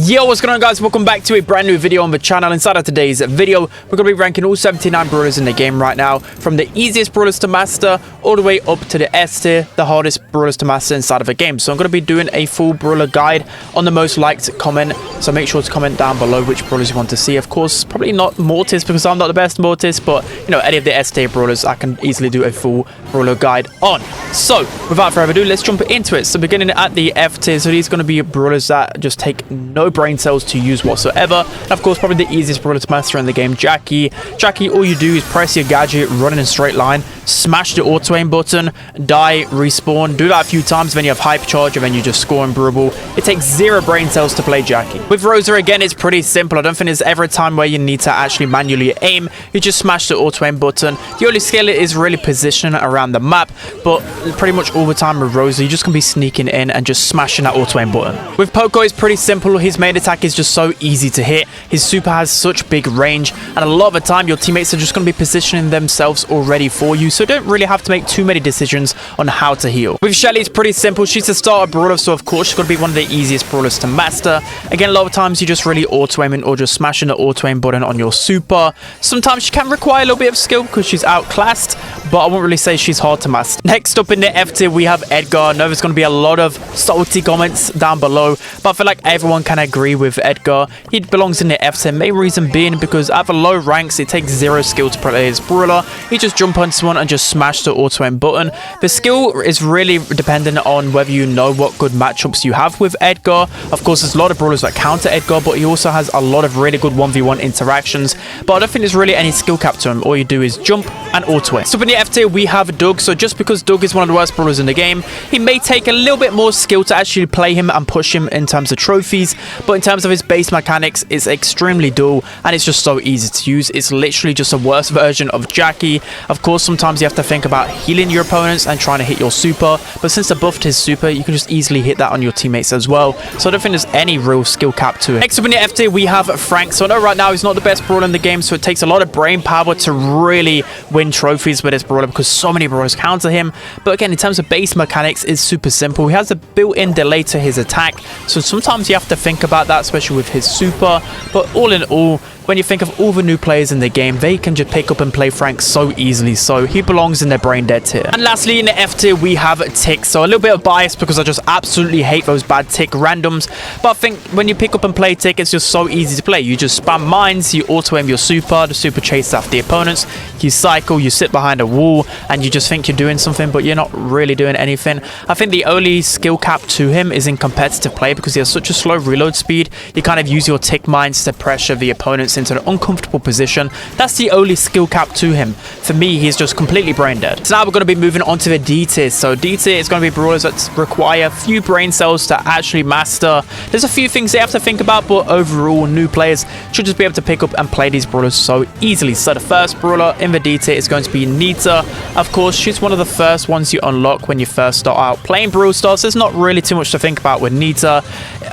Yo, what's going on, guys? Welcome back to a brand new video on the channel. Inside of today's video, we're going to be ranking all 79 brawlers in the game right now, from the easiest brawlers to master all the way up to the S tier, the hardest brawlers to master inside of a game. So I'm going to be doing a full brawler guide on the most liked comment, so make sure to comment down below which brawlers you want to see. Of course, probably not Mortis, because I'm not the best Mortis, but you know, any of the S tier brawlers I can easily do a full brawler guide on. So without further ado, let's jump into it. So beginning at the F tier, so these are going to be brawlers that just take no brain cells to use whatsoever. And of course, probably the easiest brawler to master in the game, Jackie. Jackie, all you do is press your gadget, run in a straight line, smash the auto aim button, die, respawn, do that a few times, then you have hypercharge, and then you just score in Brawl. It takes 0 brain cells to play Jackie. With Rosa, again, it's pretty simple. I don't think there's ever a time where you need to actually manually aim. You just smash the auto aim button. The only skill is really positioning around the map, but pretty much all the time with Rosa, you're just gonna be sneaking in and just smashing that auto aim button. With Poco, it's pretty simple. His main attack is just so easy to hit. His super has such big range, and a lot of the time your teammates are just going to be positioning themselves already for you, so you don't really have to make too many decisions on how to heal. With Shelly, it's pretty simple. She's a starter brawler, so of course she's going to be one of the easiest brawlers to master. Again, a lot of times you just really auto aiming or just smashing the auto aim button on your super. Sometimes she can require a little bit of skill because she's outclassed, but I won't really say she's hard to master. Next up in the F tier, we have Edgar. I know there's going to be a lot of salty comments down below, but I feel like everyone can agree with Edgar. He belongs in the F tier. Main reason being because at the low ranks, it takes 0 skill to play his brawler. You just jump on someone and just smash the auto aim button. The skill is really dependent on whether you know what good matchups you have with Edgar. Of course, there's a lot of brawlers that counter Edgar, but he also has a lot of really good 1v1 interactions. But I don't think there's really any skill cap to him. All you do is jump and auto aim. So in the F tier, we have Doug. So just because Doug is one of the worst brawlers in the game, he may take a little bit more skill to actually play him and push him in terms of trophies. But in terms of his base mechanics, it's extremely dull, and it's just so easy to use. It's literally just a worse version of Jackie. Of course, sometimes you have to think about healing your opponents and trying to hit your super, but since they buffed his super, you can just easily hit that on your teammates as well. So I don't think there's any real skill cap to it. Next up in the F tier, we have Frank. So I know right now he's not the best brawler in the game, so it takes a lot of brain power to really win trophies with this brawler because so many brawlers counter him. But again, in terms of base mechanics, it's super simple. He has a built-in delay to his attack, so sometimes you have to think about that, especially with his super. But all in all, when you think of all the new players in the game, they can just pick up and play Frank so easily, so he belongs in the brain dead tier. And lastly, in the F tier, we have Tick. So a little bit of bias because I just absolutely hate those bad Tick randoms, but I think when you pick up and play Tick, it's just so easy to play. You just spam mines, you auto aim your super, the super chases after the opponents, you cycle, you sit behind a wall, and you just think you're doing something, but you're not really doing anything. I think the only skill cap to him is in competitive play because he has such a slow reload speed. You kind of use your Tick mines to pressure the opponents into an uncomfortable position. That's the only skill cap to him. For me, he's just completely brain dead. So now we're going to be moving on to the D tier. So D tier is going to be brawlers that require a few brain cells to actually master. There's a few things they have to think about, but overall, new players should just be able to pick up and play these brawlers so easily. So the first brawler in the D tier is going to be Nita. Of course, she's one of the first ones you unlock when you first start out playing Brawl Stars. There's not really too much to think about with Nita.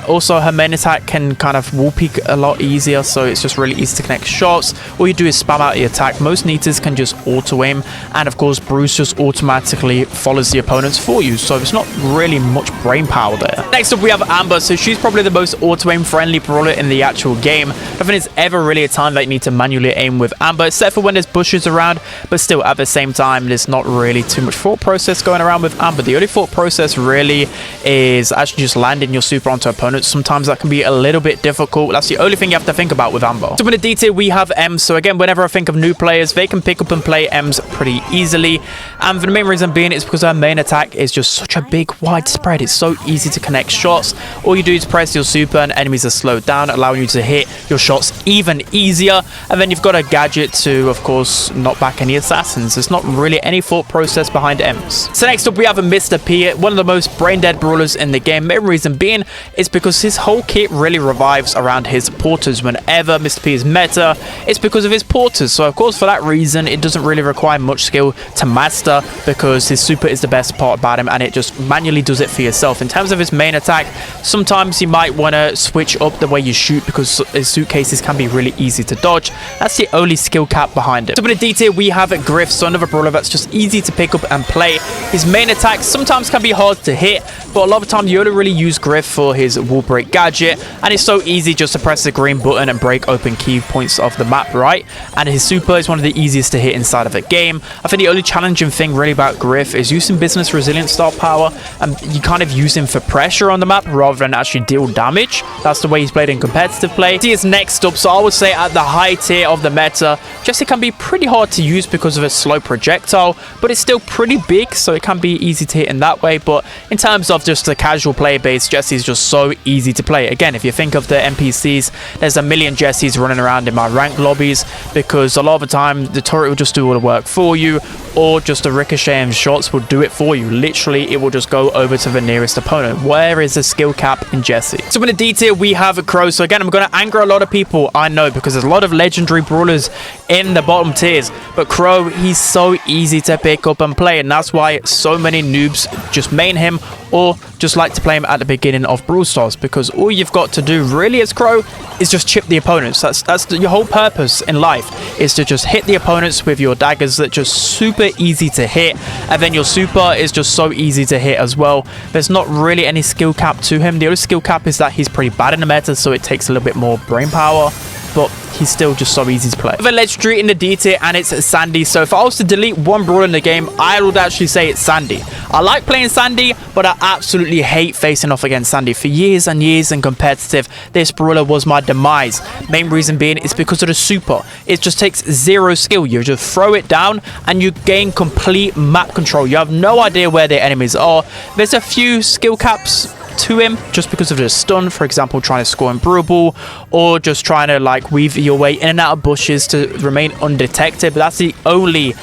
Also, her main attack can kind of wall peek a lot easier, so it's just really easy to connect shots. All you do is spam out your attack. Most Nitas can just auto aim, and of course Bruce just automatically follows the opponents for you, so there's not really much brain power there. Next up, we have Amber. So she's probably the most auto aim friendly brawler in the actual game. I don't think it's ever really a time that you need to manually aim with Amber, except for when there's bushes around, but still at the same time there's not really too much thought process going around with Amber. The only thought process really is actually just landing your super onto opponents. Sometimes that can be a little bit difficult. That's the only thing you have to think about with Amber. So in the D tier, we have Ems. So again, whenever I think of new players, they can pick up and play Ems pretty easily, and for the main reason being, it's because her main attack is just such a big wide spread. It's so easy to connect shots. All you do is press your super and enemies are slowed down, allowing you to hit your shots even easier. And then you've got a gadget to, of course, knock back any assassins. There's not really any thought process behind Ems. So next up, we have a Mr. P, one of the most brain dead brawlers in the game. Main reason being is because his whole kit really revives around his porters. Whenever Mr. P is meta, it's because of his porters. So of course, for that reason, it doesn't really require much skill to master because his super is the best part about him, and it just manually does it for yourself. In terms of his main attack, sometimes you might want to switch up the way you shoot because his suitcases can be really easy to dodge. That's the only skill cap behind it. So in the D tier, we have Griff, so another brawler that's just easy to pick up and play. His main attack sometimes can be hard to hit, but a lot of the time you only really use Griff for his wall break gadget, and it's so easy just to press the green button and break open key points of the map, right? And his super is one of the easiest to hit inside of a game. I think the only challenging thing really about Griff is using business resilient star power, and you kind of use him for pressure on the map rather than actually deal damage. That's the way he's played in competitive play. He is next up, so I would say at the high tier of the meta, Jesse can be pretty hard to use because of a slow projectile, but it's still pretty big, so it can be easy to hit in that way. But in terms of just the casual player base, Jesse's just so easy to play. Again, if you think of the NPCs, there's a million Jessies running around in my ranked lobbies, because a lot of the time the turret will just do all the work for you, or just a ricochet and shots will do it for you. Literally, it will just go over to the nearest opponent. Where is the skill cap in Jesse? So in the D tier, we have Crow. So again, I'm going to anger a lot of people, I know, because there's a lot of legendary brawlers in the bottom tiers, but Crow, he's so easy to pick up and play, and that's why so many noobs just main him or just like to play him at the beginning of Brawl Stars, because all you've got to do really as Crow is just chip the opponents. That's your whole purpose in life, is to just hit the opponents with your daggers that just super easy to hit, and then your super is just so easy to hit as well. There's not really any skill cap to him. The only skill cap is that he's pretty bad in the meta, so it takes a little bit more brain power, but he's still just so easy to play. The legendary in the D tier, and it's Sandy. So if I was to delete one brawler in the game, I would actually say it's Sandy. I like playing Sandy, but I absolutely hate facing off against Sandy. For years and years in competitive, this brawler was my demise. Main reason being is because of the super. It just takes zero skill. You just throw it down and you gain complete map control. You have no idea where the enemies are. There's a few skill caps to him just because of the stun, for example, trying to score in Brawl, or just trying to like weave your way in and out of bushes to remain undetected. But that's the only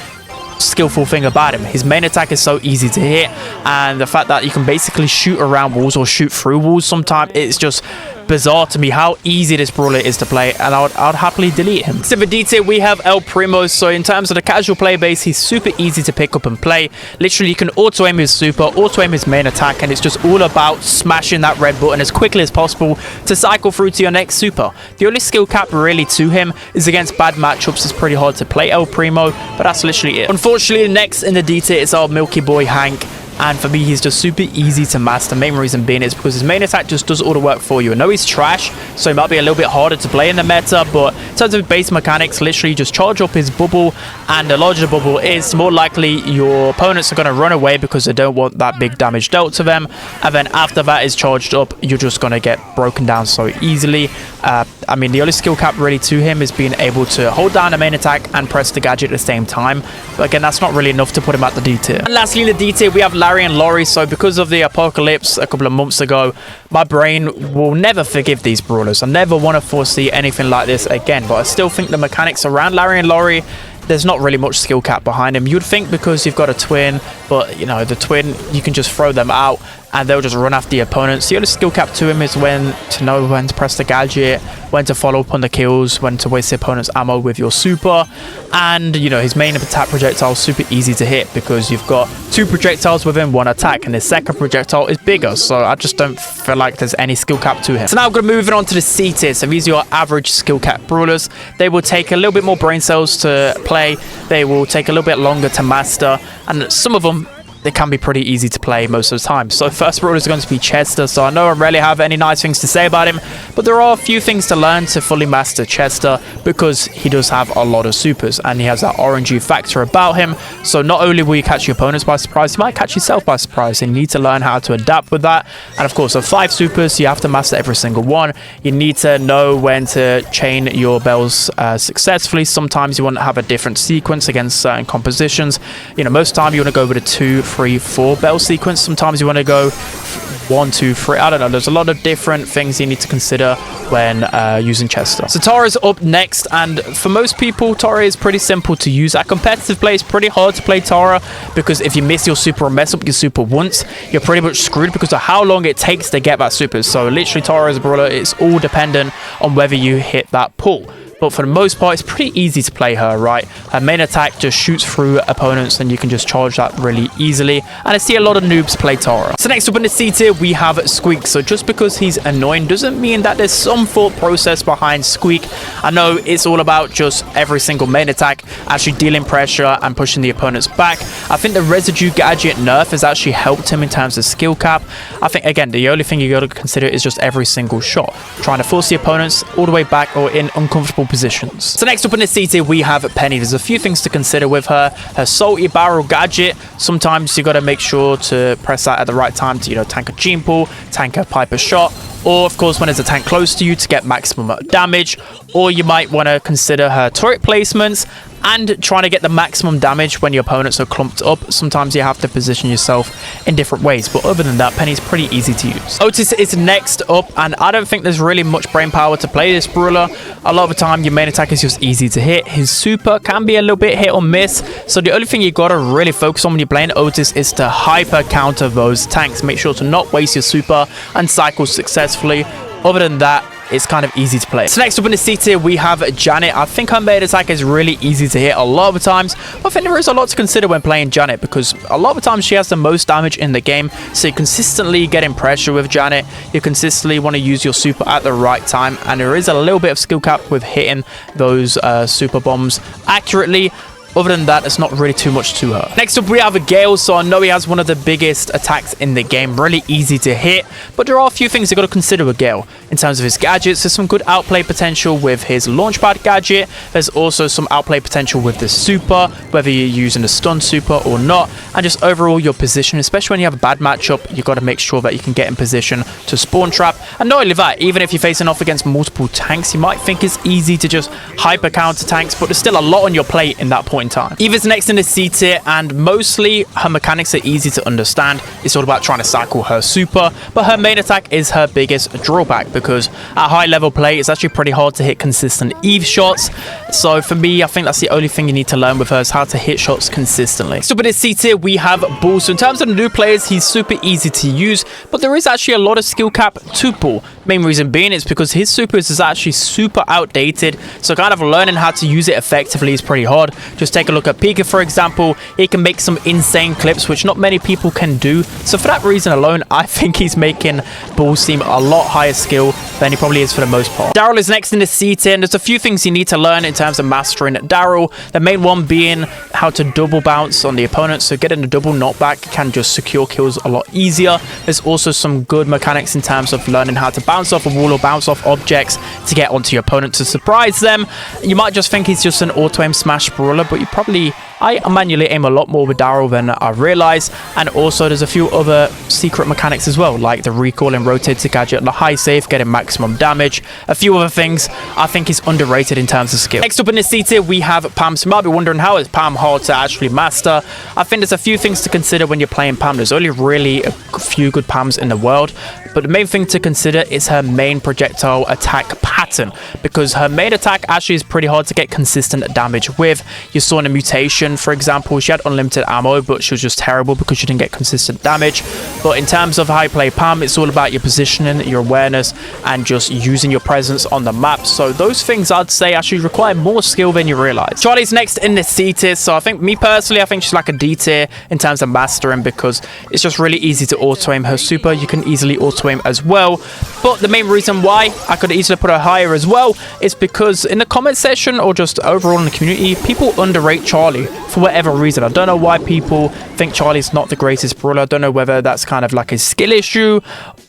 skillful thing about him. His main attack is so easy to hit, and the fact that you can basically shoot around walls or shoot through walls sometimes, it's just bizarre to me how easy this brawler is to play, and I would happily delete him. So for D tier, we have El Primo. So in terms of the casual play base, he's super easy to pick up and play. Literally, you can auto aim his super, auto aim his main attack, and it's just all about smashing that red button as quickly as possible to cycle through to your next super. The only skill cap really to him is against bad matchups. It's pretty hard to play El Primo, but that's literally it. Unfortunately, next in the D tier is our Milky Boy Hank. And for me, he's just super easy to master. Main reason being is because his main attack just does all the work for you. I know he's trash, so he might be a little bit harder to play in the meta, but in terms of base mechanics, literally just charge up his bubble, and the larger the bubble is, more likely your opponents are going to run away because they don't want that big damage dealt to them. And then after that is charged up, you're just going to get broken down so easily. I mean, the only skill cap really to him is being able to hold down the main attack and press the gadget at the same time. But again, that's not really enough to put him at the D tier. And lastly, in the D tier, we have Larry and Laurie. So because of the apocalypse a couple of months ago, my brain will never forgive these brawlers. I never want to foresee anything like this again, but I still think the mechanics around Larry and Laurie, there's not really much skill cap behind him. You'd think because you've got a twin, but you know, the twin, you can just throw them out and they'll just run after the opponents. The only skill cap to him is when to know when to press the gadget, when to follow up on the kills, when to waste the opponent's ammo with your super. And you know, his main attack projectile is super easy to hit because you've got two projectiles within one attack, and his second projectile is bigger, so I just don't feel like there's any skill cap to him. So now I'm going to move on to the C tier. So these are your average skill cap brawlers. They will take a little bit more brain cells to play, they will take a little bit longer to master, and some of them, they can be pretty easy to play most of the time. So first brawler is going to be Chester. So I know I rarely have any nice things to say about him, but there are a few things to learn to fully master Chester, because he does have a lot of supers and he has that RNG factor about him. So not only will you catch your opponents by surprise, you might catch yourself by surprise, and you need to learn how to adapt with that. And of course, with 5 supers, you have to master every single one. You need to know when to chain your bells successfully. Sometimes you want to have a different sequence against certain compositions. You know, most of the time you want to go with a 2, 3, 4 bell sequence. Sometimes you want to go 1, 2, 3. I don't know. There's a lot of different things you need to consider when using Chester. So Tara's up next, and for most people, Tara is pretty simple to use. At competitive play, it's pretty hard to play Tara, because if you miss your super or mess up your super once, you're pretty much screwed because of how long it takes to get that super. So literally, Tara as a brawler, it's all dependent on whether you hit that pull. but for the most part, it's pretty easy to play her, right? Her main attack just shoots through opponents, and you can just charge that really easily. And I see a lot of noobs play Tara. So next up in the C tier, we have Squeak. So just because he's annoying doesn't mean that there's some thought process behind Squeak. I know it's all about just every single main attack actually dealing pressure and pushing the opponents back. I think the residue gadget nerf has actually helped him in terms of skill cap. I think, again, the only thing you got to consider is just every single shot, trying to force the opponents all the way back or in uncomfortable positions. So next up in the C tier, we have Penny. There's a few things to consider with her. Her salty barrel gadget, sometimes you got to make sure to press that at the right time to, you know, tank a gene pool, tank a Piper shot, or of course when there's a tank close to you to get maximum damage. Or you might want to consider her turret placements and trying to get the maximum damage when your opponents are clumped up. Sometimes you have to position yourself in different ways, but other than that, Penny's pretty easy to use. Otis is next up, and I don't think there's really much brain power to play this brawler. A lot of the time, your main attack is just easy to hit. His super can be a little bit hit or miss, so the only thing you gotta really focus on when you're playing Otis is to hyper counter those tanks. Make sure to not waste your super and cycle successfully. Other than that, it's kind of easy to play. So next up in the C tier, we have Janet. I think her main attack is really easy to hit a lot of the times. I think there is a lot to consider when playing Janet, because a lot of the times she has the most damage in the game. So you're consistently getting pressure with Janet. You consistently want to use your super at the right time. And there is a little bit of skill cap with hitting those super bombs accurately. Other than that, it's not really too much to her. Next up, we have a Gale. So I know he has one of the biggest attacks in the game. Really easy to hit. But there are a few things you got to consider with Gale. In terms of his gadgets, there's some good outplay potential with his launchpad gadget. There's also some outplay potential with the super, whether you're using a stun super or not. And just overall, your position, especially when you have a bad matchup, you got to make sure that you can get in position to spawn trap. And not only that, even if you're facing off against multiple tanks, you might think it's easy to just hyper counter tanks, but there's still a lot on your plate in that point in time. Eva's next in the C tier, and mostly her mechanics are easy to understand. It's all about trying to cycle her super, but her main attack is her biggest drawback, because at high level play, it's actually pretty hard to hit consistent Eve shots. So for me, I think that's the only thing you need to learn with her, is how to hit shots consistently. So with this C tier, we have Brawl. So in terms of the new players, he's super easy to use, but there is actually a lot of skill cap to Brawl. Main reason being is because his supers is actually super outdated, so kind of learning how to use it effectively is pretty hard. Just take a look at Pika, for example. He can make some insane clips, which not many people can do. So for that reason alone, I think he's making Brawl seem a lot higher skill than he probably is for the most part. Daryl is next in the C tier, and there's a few things you need to learn in terms of mastering Daryl. The main one being how to double bounce on the opponent, so getting a double knockback can just secure kills a lot easier. There's also some good mechanics in terms of learning how to bounce off a wall or bounce off objects to get onto your opponent to surprise them. You might just think he's just an auto-aim smash brawler, but you probably... I manually aim a lot more with Daryl than I realize. And also there's a few other secret mechanics as well, like the recall and rotator gadget, the high safe, getting maximum damage. A few other things I think is underrated in terms of skill. Next up in this C tier, we have Pam. So you might be wondering, how is Pam hard to actually master? I think there's a few things to consider when you're playing Pam. There's only really a few good Pams in the world, but the main thing to consider is her main projectile attack pattern, because her main attack actually is pretty hard to get consistent damage with. You saw in a mutation, for example, she had unlimited ammo, but she was just terrible because she didn't get consistent damage. But in terms of how you play Pam, it's all about your positioning, your awareness, and just using your presence on the map. So those things I'd say actually require more skill than you realize. Charlie's next in the C tier. So I think, me personally, I think she's like a D tier in terms of mastering, because it's just really easy to auto-aim her super. You can easily auto-aim as well. But the main reason why I could easily put her higher as well is because in the comment section, or just overall in the community, people underrate Charlie for whatever reason. I don't know why people think Charlie's not the greatest brawler. I don't know whether that's kind of like a skill issue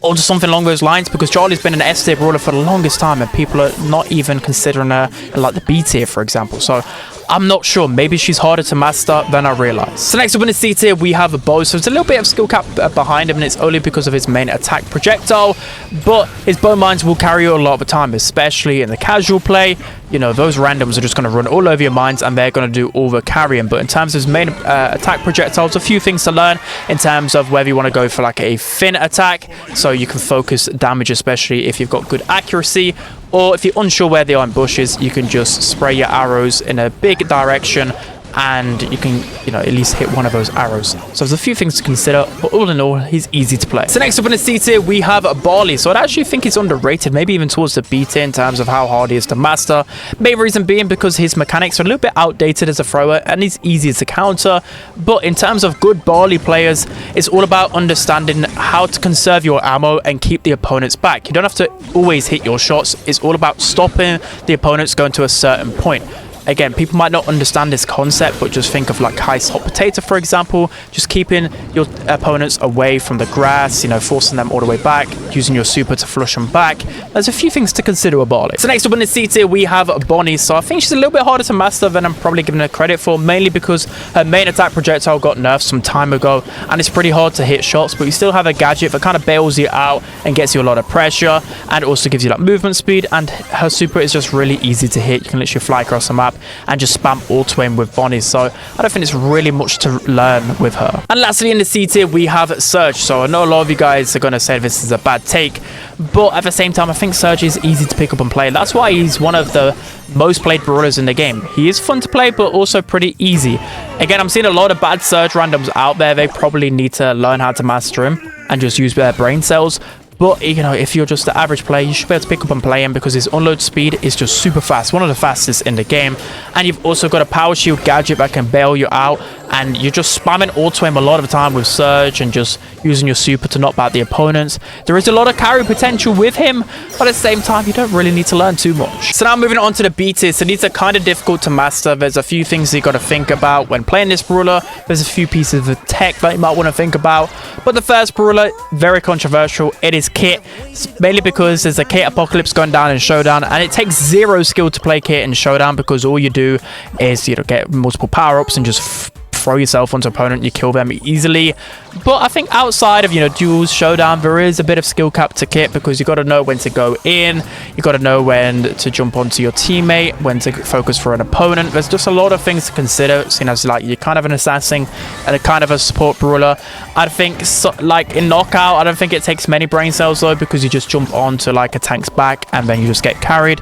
or just something along those lines, because Charlie's been an S tier brawler for the longest time and people are not even considering her in like the B tier, for example. So I'm not sure. Maybe she's harder to master than I realized. So next up in the C tier, we have a Bo. So it's a little bit of skill cap behind him, and it's only because of his main attack projectile. But his bow mines will carry you a lot of the time, especially in the casual play. You know, those randoms are just going to run all over your mines and they're going to do all the carrying. But in terms of his main attack projectiles, a few things to learn in terms of whether you want to go for like a thin attack, so you can focus damage, especially if you've got good accuracy, or if you're unsure where they are in bushes, you can just spray your arrows in a big direction and you can, at least hit one of those arrows. So there's a few things to consider, but all in all, he's easy to play. So next up in the C tier, we have Brawlers. So I actually think he's underrated, maybe even towards the B tier in terms of how hard he is to master. Main reason being because his mechanics are a little bit outdated as a thrower, and he's easier to counter. But in terms of good Brawler players, it's all about understanding how to conserve your ammo and keep the opponents back. You don't have to always hit your shots. It's all about stopping the opponents going to a certain point. Again, people might not understand this concept, but just think of like Heist Hot Potato, for example. Just keeping your opponents away from the grass, forcing them all the way back, using your super to flush them back. There's a few things to consider about it. So next up in the C tier, we have Bonnie. So I think she's a little bit harder to master than I'm probably giving her credit for, mainly because her main attack projectile got nerfed some time ago, and it's pretty hard to hit shots, but you still have a gadget that kind of bails you out and gets you a lot of pressure, and also gives you that movement speed, and her super is just really easy to hit. You can literally fly across the map and just spam auto aim with Bonnie. So I don't think it's really much to learn with her. And lastly in the C tier, we have Surge. So I know a lot of you guys are going to say this is a bad take, but at the same time, I think Surge is easy to pick up and play. That's why he's one of the most played brawlers in the game. He is fun to play, but also pretty easy. Again, I'm seeing a lot of bad Surge randoms out there. They probably need to learn how to master him and just use their brain cells. But, if you're just the average player, you should be able to pick up and play him because his unload speed is just super fast. One of the fastest in the game. And you've also got a power shield gadget that can bail you out. And you're just spamming auto aim a lot of the time with Surge and just using your super to knock back the opponents. There is a lot of carry potential with him, but at the same time, you don't really need to learn too much. So now moving on to the B tier. So these are kind of difficult to master. There's a few things you got to think about when playing this brawler. There's a few pieces of tech that you might want to think about. But the first brawler, very controversial. It is Kit. It's mainly because there's a Kit apocalypse going down in Showdown, and it takes 0 skill to play Kit in Showdown because all you do is get multiple power-ups and just throw yourself onto an opponent, you kill them easily. But I think outside of duels, Showdown, there is a bit of skill cap to Kit because you got to know when to go in, you got to know when to jump onto your teammate, when to focus for an opponent. There's just a lot of things to consider, seeing as you're kind of an assassin and a kind of a support brawler. I think in Knockout, I don't think it takes many brain cells though, because you just jump onto a tank's back and then you just get carried.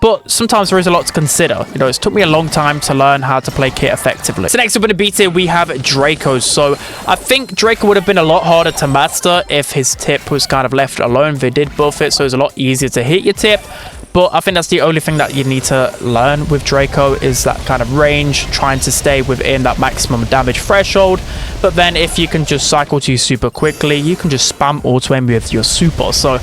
But sometimes there is a lot to consider. It's took me a long time to learn how to play Kit effectively. So next up in the B tier, we have Draco. So I think Draco would have been a lot harder to master if his tip was kind of left alone. They did buff it, so it's a lot easier to hit your tip. But I think that's the only thing that you need to learn with Draco is that kind of range, trying to stay within that maximum damage threshold. But then if you can just cycle to you super quickly, you can just spam auto aim with your super. So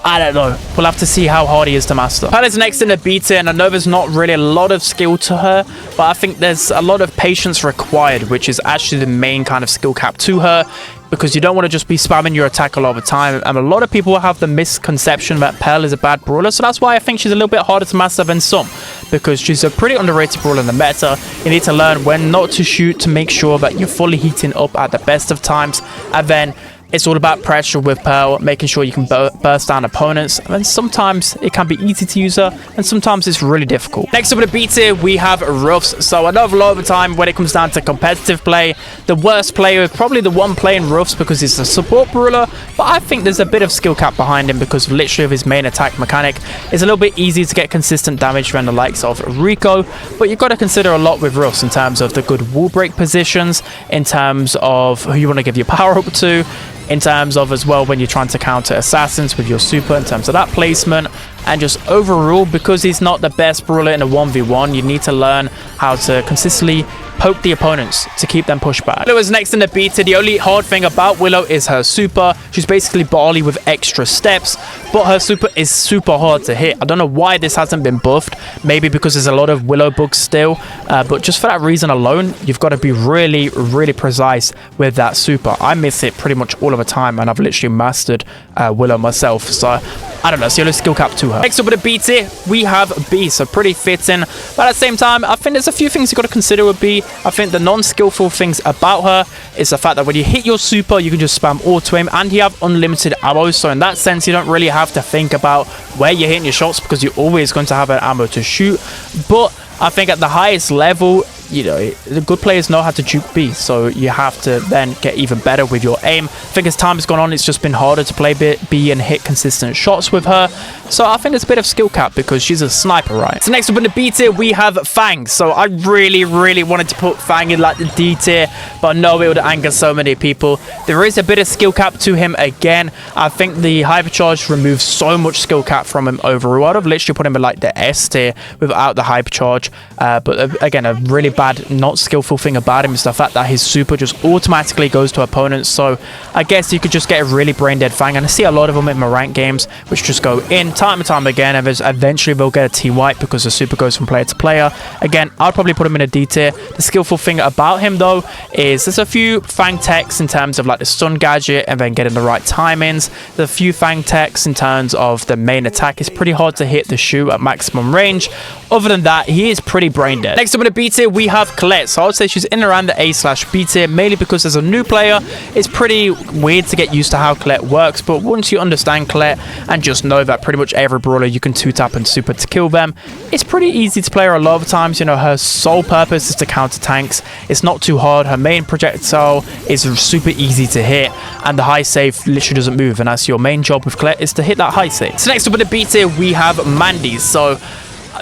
I don't know. We'll have to see how hard he is to master. Pearl is next in the B tier, and I know there's not really a lot of skill to her, but I think there's a lot of patience required, which is actually the main kind of skill cap to her, because you don't want to just be spamming your attack a lot of the time. And a lot of people have the misconception that Pearl is a bad brawler, so that's why I think she's a little bit harder to master than some, because she's a pretty underrated brawler in the meta. You need to learn when not to shoot to make sure that you're fully heating up at the best of times, and then it's all about pressure with Pearl, making sure you can burst down opponents. And sometimes it can be easy to use her, and sometimes it's really difficult. Next up in the B tier, we have Ruffs. So I know a lot of the time when it comes down to competitive play, the worst player is probably the one playing Ruffs because he's a support brawler. But I think there's a bit of skill cap behind him because literally of his main attack mechanic. It's a little bit easier to get consistent damage than the likes of Rico. But you've got to consider a lot with Ruffs in terms of the good wall break positions, in terms of who you want to give your power up to, in terms of as well when you're trying to counter assassins with your super, in terms of that placement. And just overall, because he's not the best brawler in a 1v1, you need to learn how to consistently poke the opponents to keep them pushed back. Willow is next in the B tier. The only hard thing about Willow is her super. She's basically Barley with extra steps, but her super is super hard to hit. I don't know why this hasn't been buffed. Maybe because there's a lot of Willow bugs still, but just for that reason alone, you've got to be really, really precise with that super. I miss it pretty much all of the time, and I've literally mastered Willow myself, so I don't know, it's the only skill cap to her. Next up in the B tier, we have B, so pretty fitting. But at the same time, I think there's a few things you've got to consider with B. I think the non-skillful things about her is the fact that when you hit your super, you can just spam auto-aim, and you have unlimited ammo. So in that sense, you don't really have to think about where you're hitting your shots because you're always going to have an ammo to shoot. But I think at the highest level, you know, the good players know how to juke B, so you have to then get even better with your aim. I think as time has gone on, it's just been harder to play B and hit consistent shots with her. So I think it's a bit of skill cap because she's a sniper, right? So next up in the B tier, we have Fang. So I really wanted to put Fang in like the D tier, but no, it would anger so many people. There is a bit of skill cap to him again. I think the hypercharge removes so much skill cap from him overall. I'd have literally put him in like the S tier without the hypercharge. But again, a really bad, not skillful thing about him is the fact that his super just automatically goes to opponents. So I guess you could just get a really brain dead Fang, and I see a lot of them in my rank games which just go in time and time again, and eventually they'll get a T wipe because the super goes from player to player. Again, I'd probably put him in a D tier. The skillful thing about him though is there's a few Fang techs in terms of like the stun gadget and then getting the right timings. There's a few Fang techs in terms of the main attack. It's pretty hard to hit the shoe at maximum range. Other than that, he is pretty brain dead. Next up in the B tier, we have Colette. So I would say she's in around the A/B tier, mainly because as a new player, it's pretty weird to get used to how Colette works. But once you understand Colette and just know that pretty much every brawler you can 2-tap and super to kill them, it's pretty easy to play her a lot of times. You know, her sole purpose is to counter tanks. It's not too hard. Her main projectile is super easy to hit, and the high save literally doesn't move. And that's your main job with Colette, is to hit that high save. So next up in the B tier, we have Mandy. So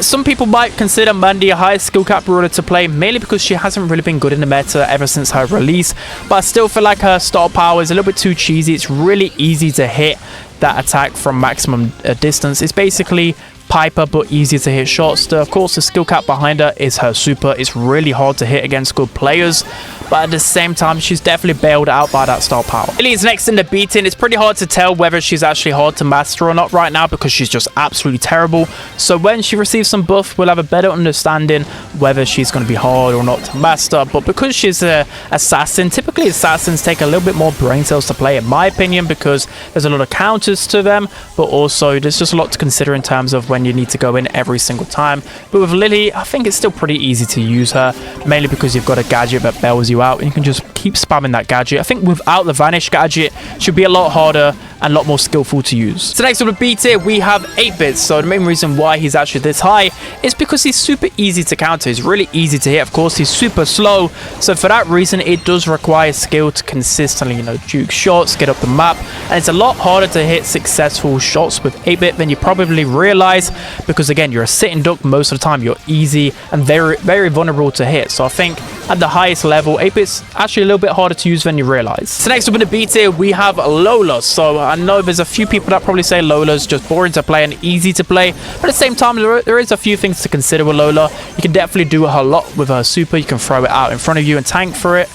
some people might consider Mandy a high skill cap brawler to play, mainly because she hasn't really been good in the meta ever since her release. But I still feel like her star power is a little bit too cheesy. It's really easy to hit that attack from maximum distance. It's basically Piper, but easier to hit shots. Of course, the skill cap behind her is her super. It's really hard to hit against good players, but at the same time, she's definitely bailed out by that star power. Lily is next in the B tier. It's pretty hard to tell whether she's actually hard to master or not right now because she's just absolutely terrible. So when she receives some buff, we'll have a better understanding whether she's going to be hard or not to master. But because she's an assassin, typically assassins take a little bit more brain cells to play, in my opinion, because there's a lot of counters to them, but also there's just a lot to consider in terms of when you need to go in every single time. But with Lily, I think it's still pretty easy to use her, mainly because you've got a gadget that bails you out and you can just keep spamming that gadget. I think without the vanish gadget, it should be a lot harder and a lot more skillful to use. So next on the B tier, we have 8-bit. So the main reason why he's actually this high is because he's super easy to counter. He's really easy to hit. Of course, he's super slow, so for that reason, it does require skill to consistently, you know, juke shots, get up the map, and it's a lot harder to hit successful shots with 8-bit than you probably realize, because again, you're a sitting duck most of the time. You're easy and very vulnerable to hit. So I think at the highest level, 8-bit's actually a little bit harder to use than you realize. So next up in the B tier, we have Lola. So I know there's a few people that probably say Lola's just boring to play and easy to play, but at the same time, there is a few things to consider with Lola. You can definitely do a lot with her super. You can throw it out in front of you and tank for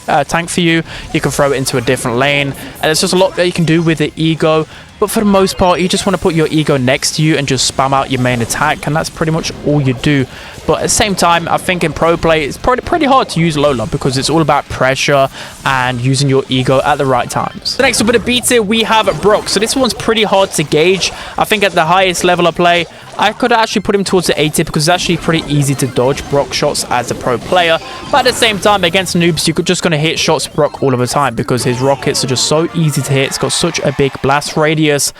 you. You can throw it into a different lane, and there's just a lot that you can do with the ego. But for the most part, you just want to put your ego next to you and just spam out your main attack, and that's pretty much all you do. But at the same time, I think in pro play, it's pretty hard to use Lola because it's all about pressure and using your ego at the right times. The next up in the B tier, we have Brock. So this one's pretty hard to gauge. I think at the highest level of play, I could actually put him towards the A tier because it's actually pretty easy to dodge Brock shots as a pro player. But at the same time, against noobs, you're just going to hit shots Brock all of the time because his rockets are just so easy to hit. It's got such a big blast radius.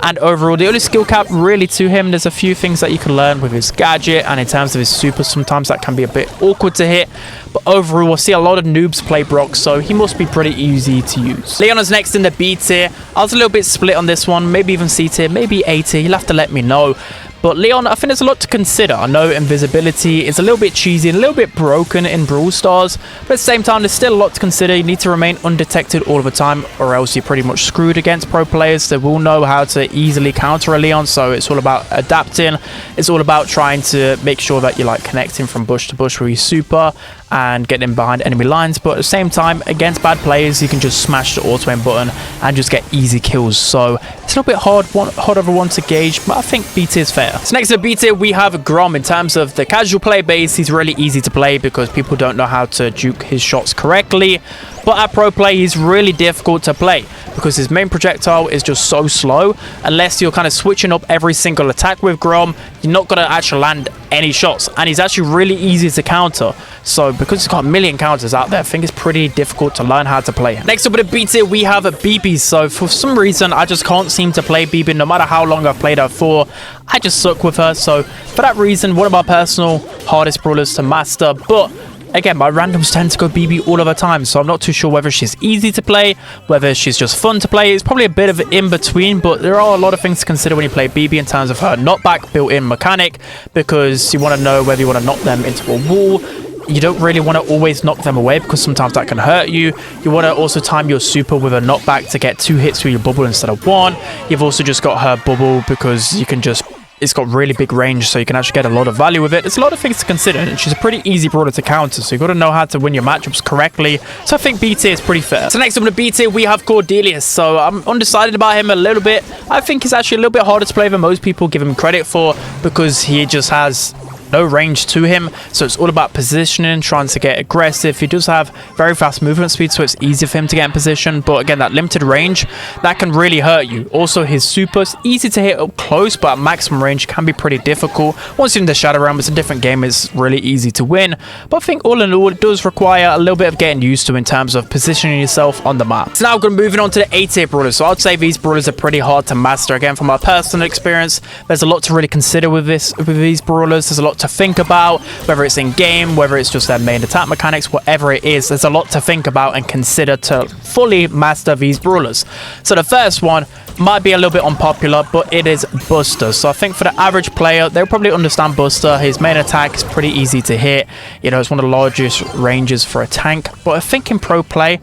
And overall, the only skill cap really to him, there's a few things that you can learn with his gadget, and in terms of his super, sometimes that can be a bit awkward to hit. But overall, we'll see a lot of noobs play Brock, so he must be pretty easy to use. Leona's next in the B tier. I was a little bit split on this one, maybe even C tier, maybe A tier. You'll have to let me know. But Leon, I think there's a lot to consider. I know invisibility is a little bit cheesy and a little bit broken in Brawl Stars, but at the same time, there's still a lot to consider. You need to remain undetected all of the time, or else you're pretty much screwed against pro players. They will know how to easily counter a Leon, so it's all about adapting. It's all about trying to make sure that you're like connecting from bush to bush with your super and getting behind enemy lines. But at the same time, against bad players, you can just smash the auto aim button and just get easy kills. So it's a little bit hard of a one to gauge, but I think B tier is fair. So next to B tier, we have Grom. In terms of the casual play base, he's really easy to play because people don't know how to juke his shots correctly. But at pro play, he's really difficult to play because his main projectile is just so slow. Unless you're kind of switching up every single attack with Grom, you're not going to actually land any shots. And he's actually really easy to counter. So because he's got a million counters out there, I think it's pretty difficult to learn how to play him. Next up with the B tier, we have a BB. So for some reason, I just can't seem to play BB no matter how long I've played her for. I just suck with her. So for that reason, one of my personal hardest brawlers to master. But again, my randoms tend to go BB all of the time, so I'm not too sure whether she's easy to play, whether she's just fun to play. It's probably a bit of in between, but there are a lot of things to consider when you play BB in terms of her knockback built-in mechanic, because you want to know whether you want to knock them into a wall. You don't really want to always knock them away because sometimes that can hurt you. You want to also time your super with a knockback to get 2 hits with your bubble instead of 1. You've also just got her bubble because you can just... It's got really big range, so you can actually get a lot of value with it. There's a lot of things to consider, and she's a pretty easy brawler to counter, so you've got to know how to win your matchups correctly. So I think B tier is pretty fair. So next up in the B tier, we have Cordelius. So I'm undecided about him a little bit. I think he's actually a little bit harder to play than most people give him credit for, because he just has no range to him, so it's all about positioning, trying to get aggressive. He does have very fast movement speed, so it's easy for him to get in position, but again, that limited range, that can really hurt you. Also, his super is easy to hit up close, but at maximum range can be pretty difficult. Once you're in the Shadow Realm, it's a different game, it's really easy to win, but I think all in all, it does require a little bit of getting used to in terms of positioning yourself on the map. So now we're moving on to the A tier brawlers. So I'd say these brawlers are pretty hard to master. Again, from my personal experience, there's a lot to really consider with these brawlers. There's a lot to think about, whether it's in game, whether it's just their main attack mechanics, whatever it is. There's a lot to think about and consider to fully master these brawlers. So the first one might be a little bit unpopular, but it is Buster. So I think for the average player, they'll probably understand Buster. His main attack is pretty easy to hit. You know, it's one of the largest ranges for a tank, but I think in pro play,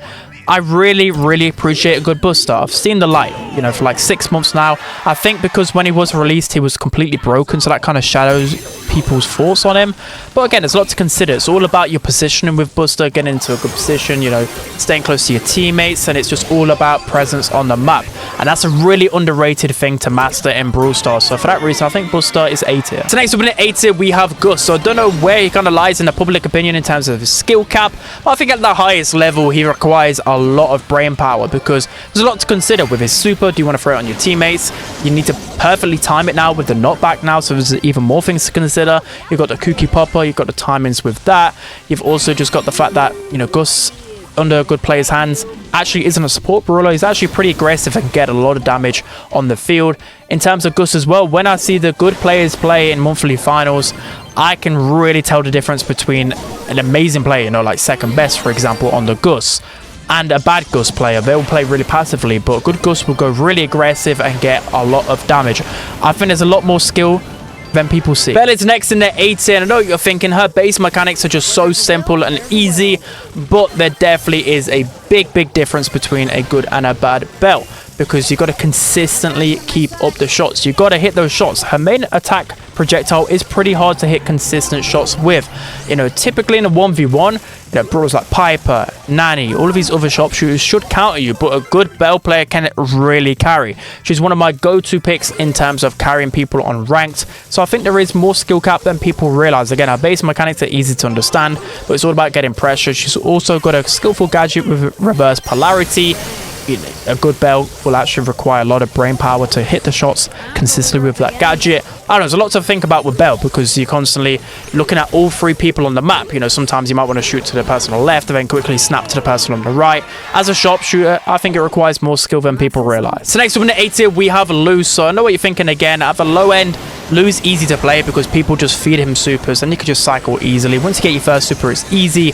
I really appreciate a good Buster. I've seen the light, you know, for like 6 months now. I think because when he was released, he was completely broken, so that kind of shadows people's thoughts on him. But again, there's a lot to consider. It's all about your positioning with Buster, getting into a good position, you know, staying close to your teammates, and it's just all about presence on the map. And that's a really underrated thing to master in Brawl Stars. So for that reason, I think Buster is A tier. So next up in the A tier, we have Gus. So I don't know where he kind of lies in the public opinion in terms of his skill cap, but I think at the highest level, he requires a lot of brain power, because there's a lot to consider with his super. Do you want to throw it on your teammates? You need to perfectly time it now with the knockback now, so there's even more things to consider. You've got the Kooky Popper, you've got the timings with that. You've also just got the fact that, you know, Gus, under a good player's hands, actually isn't a support brawler. He's actually pretty aggressive and can get a lot of damage on the field. In terms of Gus as well, when I see the good players play in monthly finals, I can really tell the difference between an amazing player, you know, like second best, for example, on the Gus, and a bad Gus player. They'll play really passively, but a good Gus will go really aggressive and get a lot of damage. I think there's a lot more skill than people see. Belle is next in the A tier, and I know what you're thinking, her base mechanics are just so simple and easy, but there definitely is a big difference between a good and a bad Belle, because you got to consistently keep up the shots. You got to hit those shots. Her main attack projectile is pretty hard to hit consistent shots with. You know, typically in a 1v1, you know, brawlers like Piper, Nanny, all of these other sharpshooters should counter you, but a good Belle player can really carry. She's one of my go-to picks in terms of carrying people on ranked, so I think there is more skill cap than people realize. Again, her base mechanics are easy to understand, but it's all about getting pressure. She's also got a skillful gadget with reverse polarity. A good Belle will actually require a lot of brain power to hit the shots consistently with that gadget. I don't know, there's a lot to think about with Belle, because you're constantly looking at all 3 people on the map. You know, sometimes you might want to shoot to the person on the left and then quickly snap to the person on the right. As a sharpshooter, I think it requires more skill than people realize. So next up in the A tier, we have Lou. So I know what you're thinking again. At the low end, Lou's easy to play because people just feed him supers and you can just cycle easily. Once you get your first super, it's easy.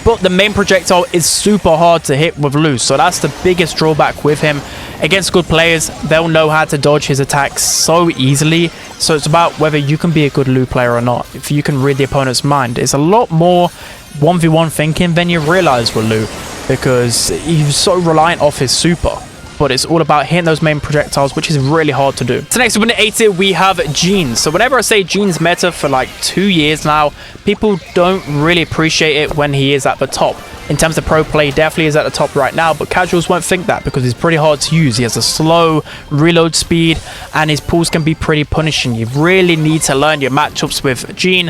But the main projectile is super hard to hit with Lou, so that's the biggest drawback with him. Against good players, they'll know how to dodge his attacks so easily. So it's about whether you can be a good Lou player or not. If you can read the opponent's mind, it's a lot more 1v1 thinking than you realize with Lou, because he's so reliant off his super. But it's all about hitting those main projectiles, which is really hard to do. So next up in the A tier, we have Jean. So whenever I say Jean's meta for like 2 years now, people don't really appreciate it when he is at the top. In terms of pro play, definitely is at the top right now, but casuals won't think that because he's pretty hard to use. He has a slow reload speed, and his pulls can be pretty punishing. You really need to learn your matchups with Jean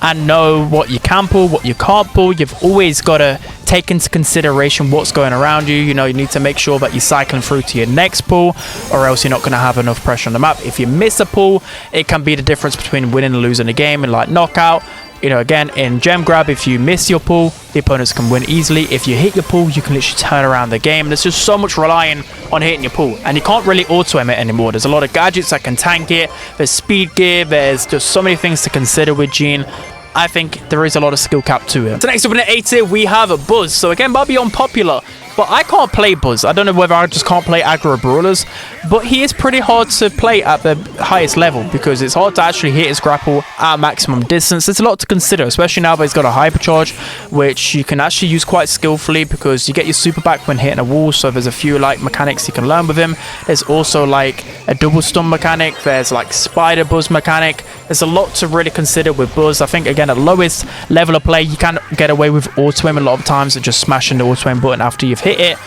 and know what you can pull, what you can't pull. You've always got to take into consideration what's going around you. You know, you need to make sure that you're cycling through to your next pull, or else you're not going to have enough pressure on the map. If you miss a pull, it can be the difference between winning and losing a game in like knockout. You know, again, in gem grab, if you miss your pull, the opponents can win easily. If you hit your pull, you can literally turn around the game. There's just so much relying on hitting your pull, and you can't really auto-aim it anymore. There's a lot of gadgets that can tank it. There's speed gear. There's just so many things to consider with Jean. I think there is a lot of skill cap to him. So next up in the A tier, we have Buzz. So again, might be unpopular, but I can't play Buzz. I don't know whether I just can't play aggro brawlers, but he is pretty hard to play at the highest level because it's hard to actually hit his grapple at maximum distance. There's a lot to consider, especially now that he's got a hypercharge, which you can actually use quite skillfully because you get your super back when hitting a wall. So there's a few like mechanics you can learn with him. There's also like a double stun mechanic. There's like spider Buzz mechanic. There's a lot to really consider with Buzz. I think again at lowest level of play you can get away with auto aim a lot of times and just smashing the auto aim button after you've hit it,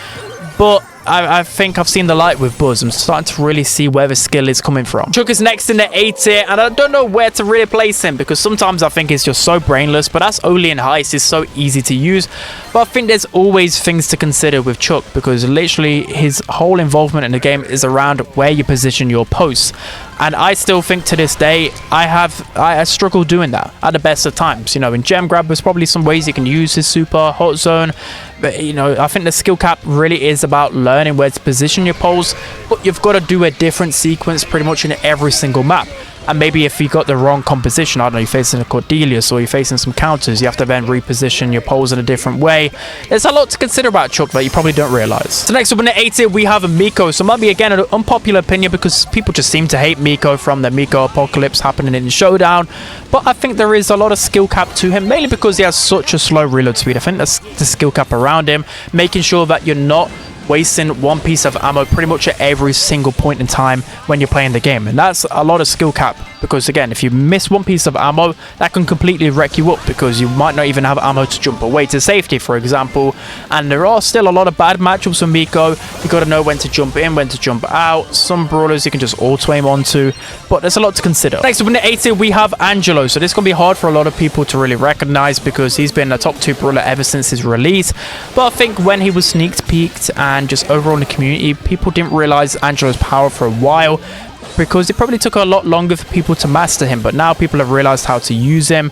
but I think I've seen the light with Buzz. I'm starting to really see where the skill is coming from. Chuck is next in the A tier, and I don't know where to really place him because sometimes I think he's just so brainless, but that's only in heist. It's so easy to use. But I think there's always things to consider with Chuck because literally his whole involvement in the game is around where you position your posts. And I still think to this day, I struggle doing that at the best of times. You know, in Gem Grab, there's probably some ways you can use his super hot zone. But, you know, I think the skill cap really is about learning where to position your poles. But you've got to do a different sequence pretty much in every single map. And maybe if you got the wrong composition, I don't know, you're facing a Cordelius or you're facing some counters, you have to then reposition your poles in a different way. There's a lot to consider about Chuck that you probably don't realize. So next up in the A tier, we have Miko. So might be again an unpopular opinion because people just seem to hate Miko from the Miko apocalypse happening in Showdown. But I think there is a lot of skill cap to him, mainly because he has such a slow reload speed. I think that's the skill cap around him, making sure that you're not wasting one piece of ammo pretty much at every single point in time when you're playing the game. And that's a lot of skill cap because again, if you miss one piece of ammo, that can completely wreck you up because you might not even have ammo to jump away to safety, for example. And there are still a lot of bad matchups with Miko. You got to know when to jump in, when to jump out. Some brawlers you can just auto aim onto, but there's a lot to consider. Next up in the A tier, we have Angelo. So this is going to be hard for a lot of people to really recognize because he's been a top 2 brawler ever since his release. But I think when he was sneak peeked and just overall in the community, people didn't realize Angelo's power for a while because it probably took a lot longer for people to master him, but now people have realized how to use him.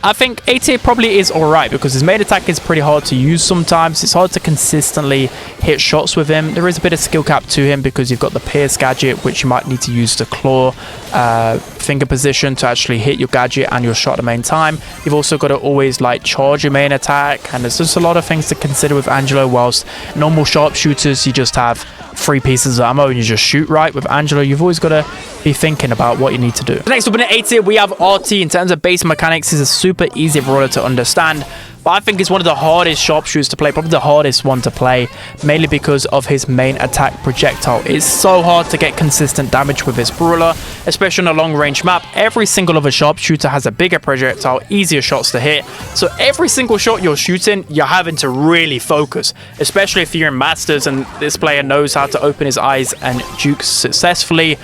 I think A tier probably is alright because his main attack is pretty hard to use sometimes. It's hard to consistently hit shots with him. There is a bit of skill cap to him because you've got the Pierce gadget, which you might need to use the claw finger position to actually hit your gadget and your shot at the main time. You've also got to always like charge your main attack, and there's just a lot of things to consider with Angelo. Whilst normal sharpshooters, you just have 3 pieces of ammo and you just shoot right. With Angelo, you've always got to be thinking about what you need to do. Next up in the A tier, we have RT. In terms of base mechanics, is a super easy brawler to understand, but I think it's one of the hardest sharpshooters to play, probably the hardest one to play, mainly because of his main attack projectile. It's so hard to get consistent damage with this brawler, especially on a long range map. Every single other sharpshooter has a bigger projectile, easier shots to hit, so every single shot you're shooting, you're having to really focus, especially if you're in Masters and this player knows how to open his eyes and juke successfully.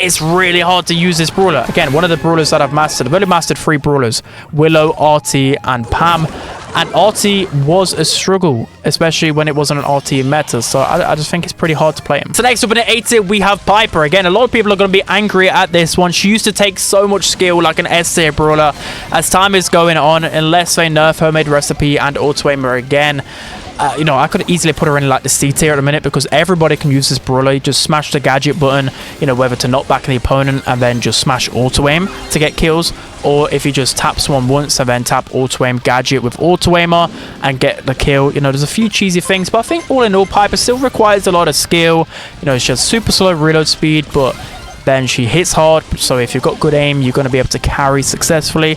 It's really hard to use this brawler. Again, one of the brawlers that I've mastered. I've only mastered 3 brawlers: Willow, RT, and Pam. And RT was a struggle, especially when it wasn't an RT meta. So I just think it's pretty hard to play him. So next up in the A tier, we have Piper. Again, a lot of people are going to be angry at this one. She used to take so much skill like an S tier brawler. As time is going on, unless they nerf Homemade Recipe and auto aimer again, you know, I could easily put her in like the C tier at a minute because everybody can use this brawler. You just smash the gadget button, you know, whether to knock back the opponent and then just smash auto aim to get kills, or if you just tap someone once and then tap auto aim gadget with auto aimer and get the kill. You know, there's a few cheesy things, but I think all in all, Piper still requires a lot of skill. You know, she has super slow reload speed, but then she hits hard, so if you've got good aim, you're going to be able to carry successfully.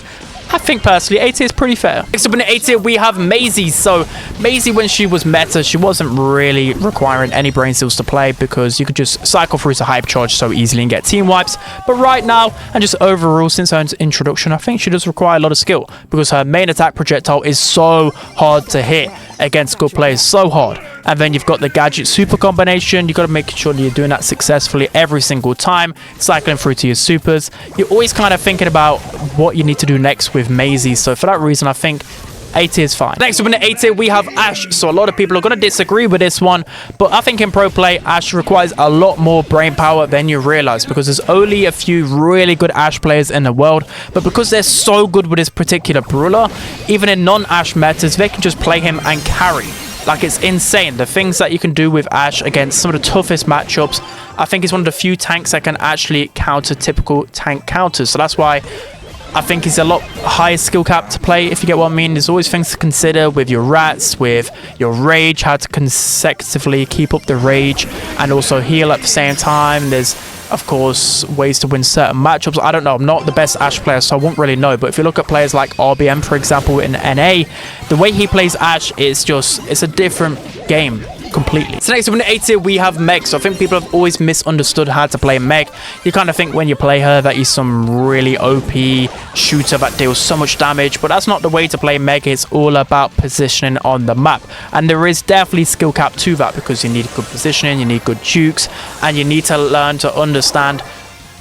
I think personally, A tier is pretty fair. Next up in the A tier, we have Maisie. So Maisie, when she was meta, she wasn't really requiring any brain cells to play because you could just cycle through to hype charge so easily and get team wipes. But right now, and just overall since her introduction, I think she does require a lot of skill because her main attack projectile is so hard to hit against good players, so hard. And then you've got the gadget super combination. You've got to make sure that you're doing that successfully every single time, cycling through to your supers. You're always kind of thinking about what you need to do next with Maisie. So for that reason, I think A tier is fine. Next up in the A tier, we have Ash. So a lot of people are going to disagree with this one, but I think in pro play, Ash requires a lot more brain power than you realize because there's only a few really good Ash players in the world, but because they're so good with this particular brawler, even in non-Ash metas, they can just play him and carry. Like, it's insane. The things that you can do with Ash against some of the toughest matchups, I think it's one of the few tanks that can actually counter typical tank counters. So that's why I think he's a lot higher skill cap to play, if you get what I mean. There's always things to consider with your rats, with your rage, how to consecutively keep up the rage and also heal at the same time. There's, of course, ways to win certain matchups. I don't know. I'm not the best Ashe player, so I won't really know. But if you look at players like RBM, for example, in NA, the way he plays Ashe is just, it's a different game completely. So next up in the A tier, we have Meg. So I think people have always misunderstood how to play Meg. You kind of think when you play her that he's some really OP shooter that deals so much damage, but that's not the way to play Meg. It's all about positioning on the map, and there is definitely skill cap to that because you need good positioning, you need good jukes, and you need to learn to understand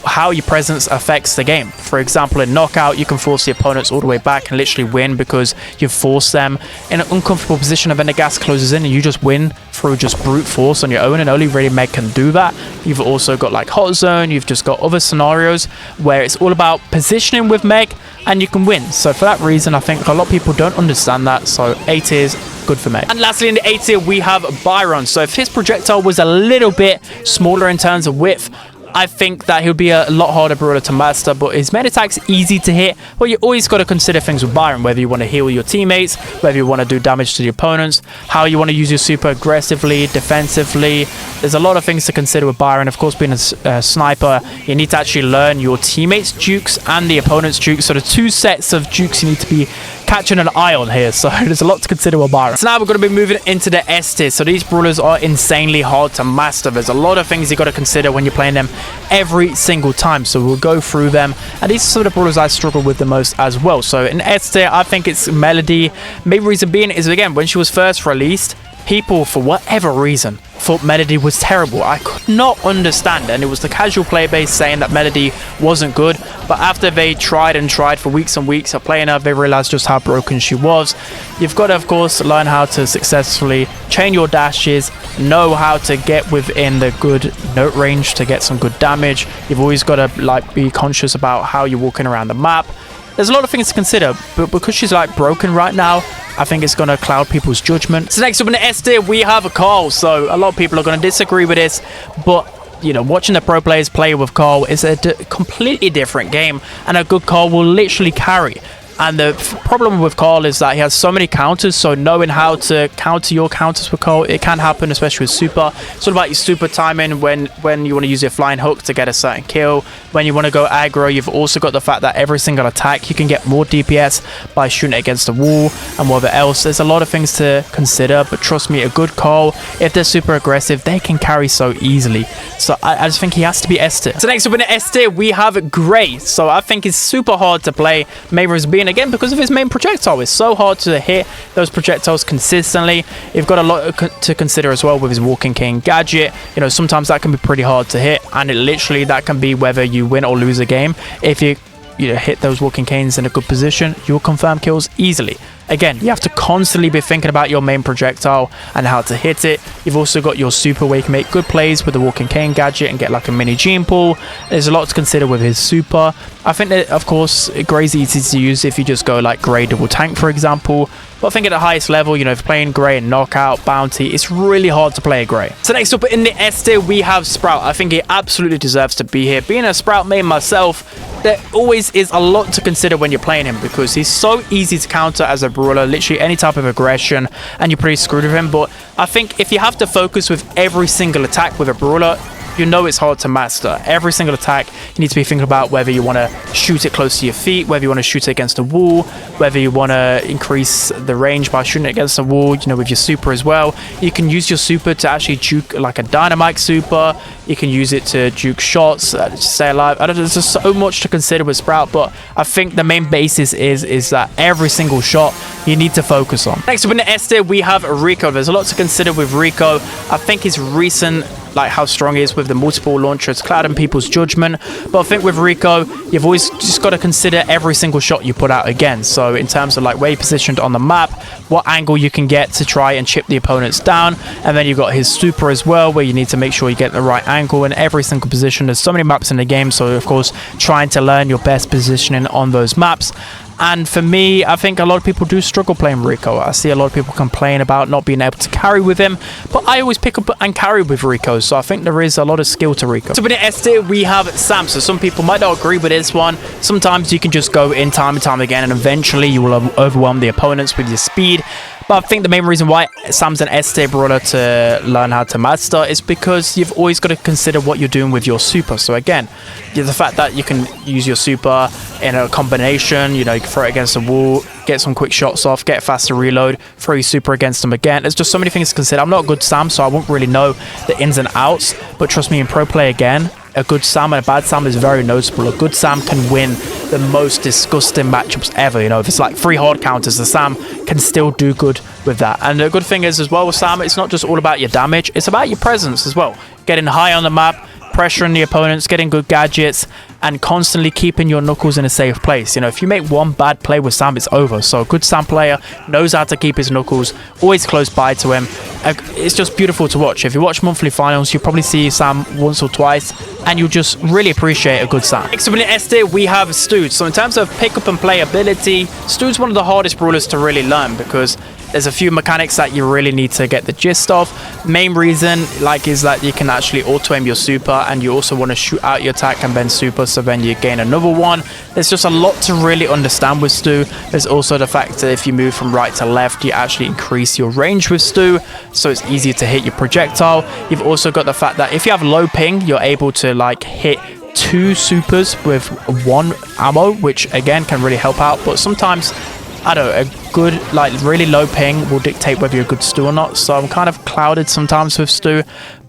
how your presence affects the game. For example, in Knockout, you can force the opponents all the way back and literally win because you've forced them in an uncomfortable position, and then the gas closes in and you just win through just brute force on your own, and only really Meg can do that. You've also got like Hot Zone, you've just got other scenarios where it's all about positioning with Meg and you can win. So for that reason, I think a lot of people don't understand that, so A tier is good for Meg. And lastly in the A tier, we have Byron. So if his projectile was a little bit smaller in terms of width, I think that he'll be a lot harder brawler to master, but his main attack's easy to hit. But you always got to consider things with Byron, whether you want to heal your teammates, whether you want to do damage to the opponents, how you want to use your super aggressively, defensively. There's a lot of things to consider with Byron. Of course, being a sniper, you need to actually learn your teammates' jukes and the opponent's jukes. So the two sets of jukes you need to be catching an eye on here. So there's a lot to consider with Byron. So now we're going to be moving into the S tier. So these brawlers are insanely hard to master. There's a lot of things you got to consider when you're playing them every single time, so we'll go through them, and these are some of the brawlers I struggle with the most as well. So in S tier, I think it's Melody. Main reason being is, again, when she was first released, people, for whatever reason, thought Melody was terrible. I could not understand, and it was the casual player base saying that Melody wasn't good, but after they tried and tried for weeks and weeks of playing her, they realized just how broken she was. You've got to, of course, learn how to successfully chain your dashes, know how to get within the good note range to get some good damage. You've always got to like be conscious about how you're walking around the map. There's a lot of things to consider, but because she's like broken right now, I think it's going to cloud people's judgment. So next up in the S tier, we have Carl. So a lot of people are going to disagree with this, but you know, watching the pro players play with Carl is a completely different game, and a good Carl will literally carry. And the problem with Carl is that he has so many counters, so knowing how to counter your counters with Carl, it can happen, especially with super. It's all about your super timing when you want to use your flying hook to get a certain kill. When you want to go aggro, you've also got the fact that every single attack, you can get more DPS by shooting it against the wall and whatever else. There's a lot of things to consider, but trust me, a good Carl, if they're super aggressive, they can carry so easily. So I just think he has to be S tier. So next up in the S tier, we have Gray. So I think he's super hard to play. Maybe being again because of his main projectile. It's so hard to hit those projectiles consistently. You've got a lot to consider as well with his Walking King gadget. You know, sometimes that can be pretty hard to hit, and it literally that can be whether you win or lose a game. If you hit those Walking Canes in a good position, you'll confirm kills easily. Again, you have to constantly be thinking about your main projectile and how to hit it. You've also got your super where you can make good plays with the Walking Cane gadget and get like a mini gene pool. There's a lot to consider with his super. I think that, of course, Gray's easy to use if you just go like Gray double tank, for example. But I think at the highest level, you know, if you're playing Gray and Knockout, Bounty, it's really hard to play a Gray. So next up in the S tier, we have Sprout. I think he absolutely deserves to be here. Being a Sprout main myself, there always is a lot to consider when you're playing him because he's so easy to counter as a brawler, literally any type of aggression, and you're pretty screwed with him. But I think if you have to focus with every single attack with a brawler, you know it's hard to master. Every single attack, you need to be thinking about whether you want to shoot it close to your feet, whether you want to shoot it against a wall, whether you want to increase the range by shooting it against a wall, you know, with your super as well. You can use your super to actually juke like a dynamite super. You can use it to juke shots, to stay alive. I don't know, there's just so much to consider with Sprout, but I think the main basis is that every single shot you need to focus on. Next up in the S tier, we have Rico. There's a lot to consider with Rico. I think his recent, like how strong he is with the multiple launchers, clouding people's judgment. But I think with Rico, you've always just got to consider every single shot you put out again. So in terms of like where you're positioned on the map, what angle you can get to try and chip the opponents down. And then you've got his super as well, where you need to make sure you get the right angle in every single position. There's so many maps in the game, so of course trying to learn your best positioning on those maps. And for me, I think a lot of people do struggle playing Rico. I see a lot of people complain about not being able to carry with him, but I always pick up and carry with Rico, so I think there is a lot of skill to Rico. So in the S tier, we have Sam. So some people might not agree with this one. Sometimes you can just go in time and time again, and eventually you will overwhelm the opponents with your speed. But I think the main reason why Sam's an S tier brawler to learn how to master is because you've always got to consider what you're doing with your super. So again, the fact that you can use your super in a combination, you know, you can throw it against the wall, get some quick shots off, get a faster reload, throw your super against them again. There's just so many things to consider. I'm not a good Sam, so I won't really know the ins and outs, but trust me, in pro play again, a good Sam and a bad Sam is very noticeable. A good Sam can win the most disgusting matchups ever. You know, if it's like 3 hard counters, the Sam can still do good with that. And the good thing is as well with Sam, it's not just all about your damage, it's about your presence as well. Getting high on the map, pressuring the opponents, getting good gadgets, and constantly keeping your knuckles in a safe place. You know, if you make one bad play with Sam, it's over. So a good Sam player knows how to keep his knuckles always close by to him. It's just beautiful to watch. If you watch monthly finals, you'll probably see Sam once or twice, and you'll just really appreciate a good Sam. Next up in the S tier, we have Stu. So in terms of pick up and play ability, Stu's one of the hardest brawlers to really learn because there's a few mechanics that you really need to get the gist of. Main reason is that you can actually auto aim your super, and you also want to shoot out your attack and then super, so then you gain another one. There's just a lot to really understand with Stu. There's also the fact that if you move from right to left, you actually increase your range with Stu, so it's easier to hit your projectile. You've also got the fact that if you have low ping, you're able to hit 2 supers with 1 ammo, which again can really help out. But sometimes, I don't know, a good, really low ping will dictate whether you're a good Stu or not. So I'm kind of clouded sometimes with Stu,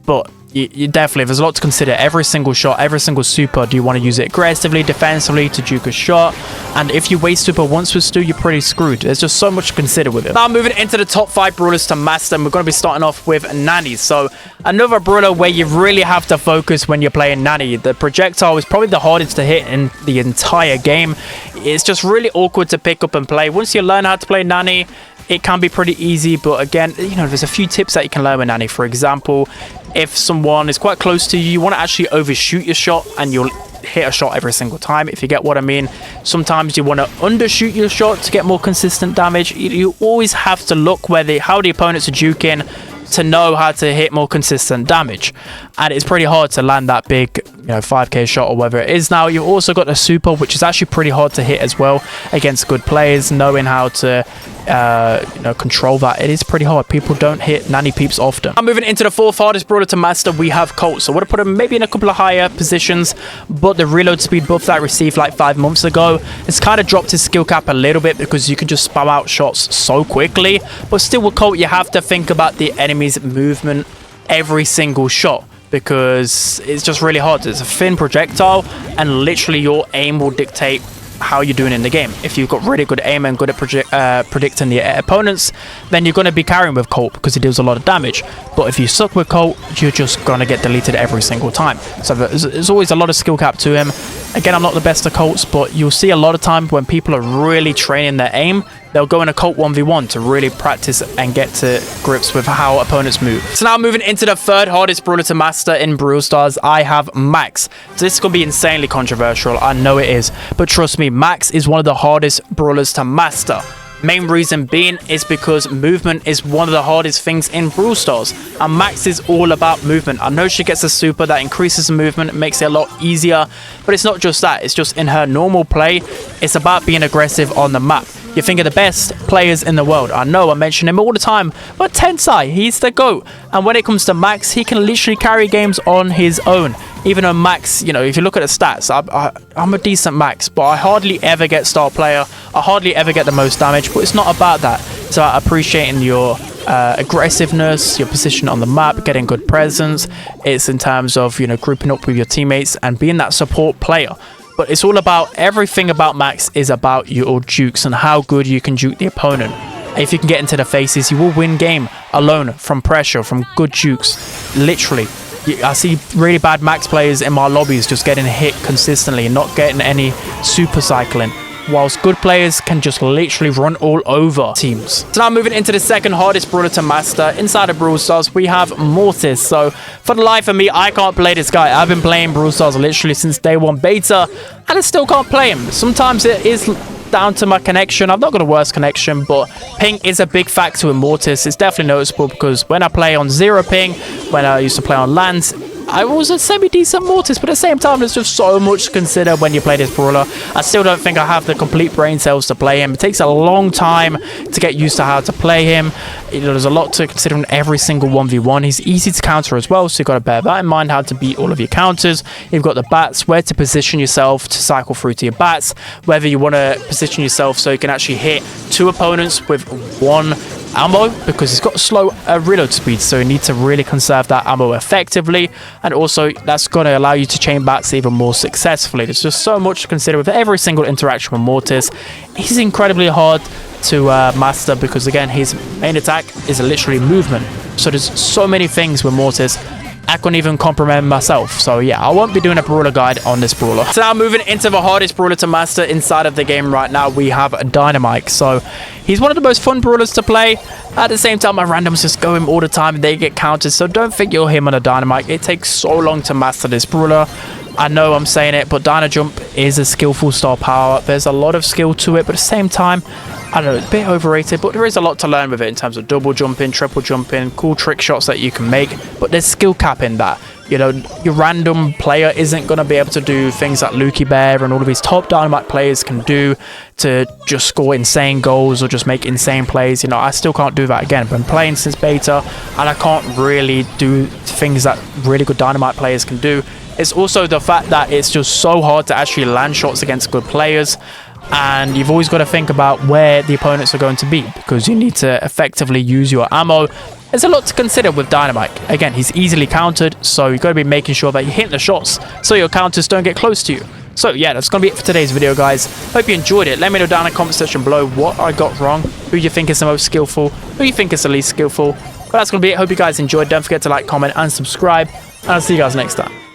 but you definitely, there's a lot to consider. Every single shot, every single super, do you want to use it aggressively, defensively, to juke a shot? And if you waste super once with Stu, you're pretty screwed. There's just so much to consider with it. Now moving into the top 5 brawlers to master, and we're going to be starting off with Nani. So another brawler where you really have to focus when you're playing Nani. The projectile is probably the hardest to hit in the entire game. It's just really awkward to pick up and play. Once you learn how to play Nani, it can be pretty easy, but again, you know, there's a few tips that you can learn with Nani. For example, if someone is quite close to you, you want to actually overshoot your shot, and you'll hit a shot every single time, if you get what I mean. Sometimes you want to undershoot your shot to get more consistent damage. You always have to look how the opponents are juking to know how to hit more consistent damage, and it's pretty hard to land that big, you know, 5k shot or whatever it is. Now you've also got a super, which is actually pretty hard to hit as well against good players. Knowing how to control that, it is pretty hard. People don't hit Nani peeps often. I'm moving into the 4th hardest brawler to master. We have Colt. So I would have put him maybe in a couple of higher positions, but the reload speed buff that I received 5 months ago, it's kind of dropped his skill cap a little bit because you can just spam out shots so quickly. But still with Colt, you have to think about the enemy's movement every single shot, because it's just really hard. It's a thin projectile, and literally your aim will dictate how you're doing in the game. If you've got really good aim and good at predicting the opponents, then you're going to be carrying with Colt because he deals a lot of damage. But if you suck with Colt, you're just going to get deleted every single time. So there's always a lot of skill cap to him. Again, I'm not the best at Colts, but you'll see a lot of times when people are really training their aim, they'll go in a Colt 1v1 to really practice and get to grips with how opponents move. So now moving into the 3rd hardest brawler to master in Brawl Stars, I have Max. So this is going to be insanely controversial. I know it is, but trust me, Max is one of the hardest brawlers to master. Main reason being is because movement is one of the hardest things in Brawl Stars, and Max is all about movement. I know she gets a super that increases the movement, makes it a lot easier, but it's not just that. It's just in her normal play, it's about being aggressive on the map. You think of the best players in the world. I know I mention him all the time, but Tensai, he's the GOAT. And when it comes to Max, he can literally carry games on his own. Even though Max, you know, if you look at the stats, I'm a decent Max, but I hardly ever get star player. I hardly ever get the most damage, but it's not about that. It's about appreciating your aggressiveness, your position on the map, getting good presence. It's in terms of, you know, grouping up with your teammates and being that support player. But it's all about, everything about Max is about your jukes and how good you can juke the opponent. If you can get into the faces, you will win game alone from pressure, from good jukes. Literally, I see really bad Max players in my lobbies just getting hit consistently and not getting any super cycling, whilst good players can just literally run all over teams. So now moving into the 2nd hardest brawler to master inside of Brawl Stars, we have Mortis. So for the life of me, I can't play this guy. I've been playing Brawl Stars literally since day 1 beta, and I still can't play him. Sometimes it is down to my connection. I've not got a worse connection, but ping is a big factor with Mortis. It's definitely noticeable because when I play on 0 ping, when I used to play on lands, I was a semi-decent Mortis, but at the same time, there's just so much to consider when you play this brawler. I still don't think I have the complete brain cells to play him. It takes a long time to get used to how to play him. There's a lot to consider in every single 1v1. He's easy to counter as well, so you've got to bear that in mind, how to beat all of your counters. You've got the bats, where to position yourself to cycle through to your bats, whether you want to position yourself so you can actually hit 2 opponents with 1 ammo, because he's got slow reload speed, so you need to really conserve that ammo effectively, and also that's going to allow you to chain bats even more successfully. There's just so much to consider with every single interaction with Mortis. He's incredibly hard to master because, again, his main attack is literally movement, so there's so many things with Mortis I couldn't even comprehend myself. So yeah, I won't be doing a brawler guide on this brawler. So now moving into the hardest brawler to master inside of the game right now, we have Dynamite. So he's one of the most fun brawlers to play. At the same time, my randoms just go him all the time and they get counted. So don't think you're him on a Dynamite. It takes so long to master this brawler. I know I'm saying it, but Dyna Jump is a skillful star power. There's a lot of skill to it, but at the same time, I don't know, it's a bit overrated, but there is a lot to learn with it in terms of double jumping, triple jumping, cool trick shots that you can make, but there's skill cap in that. You know, your random player isn't going to be able to do things that Lukey Bear and all of these top Dynamite players can do to just score insane goals or just make insane plays. You know, I still can't do that. Again, I've been playing since beta, and I can't really do things that really good Dynamite players can do. It's also the fact that it's just so hard to actually land shots against good players, and you've always got to think about where the opponents are going to be because you need to effectively use your ammo. There's a lot to consider with Dynamite. Again, he's easily countered, so you've got to be making sure that you hit the shots so your counters don't get close to you. So yeah, that's going to be it for today's video, guys. Hope you enjoyed it. Let me know down in the comment section below what I got wrong, who you think is the most skillful, who you think is the least skillful. But that's going to be it. Hope you guys enjoyed. Don't forget to like, comment, and subscribe. And I'll see you guys next time.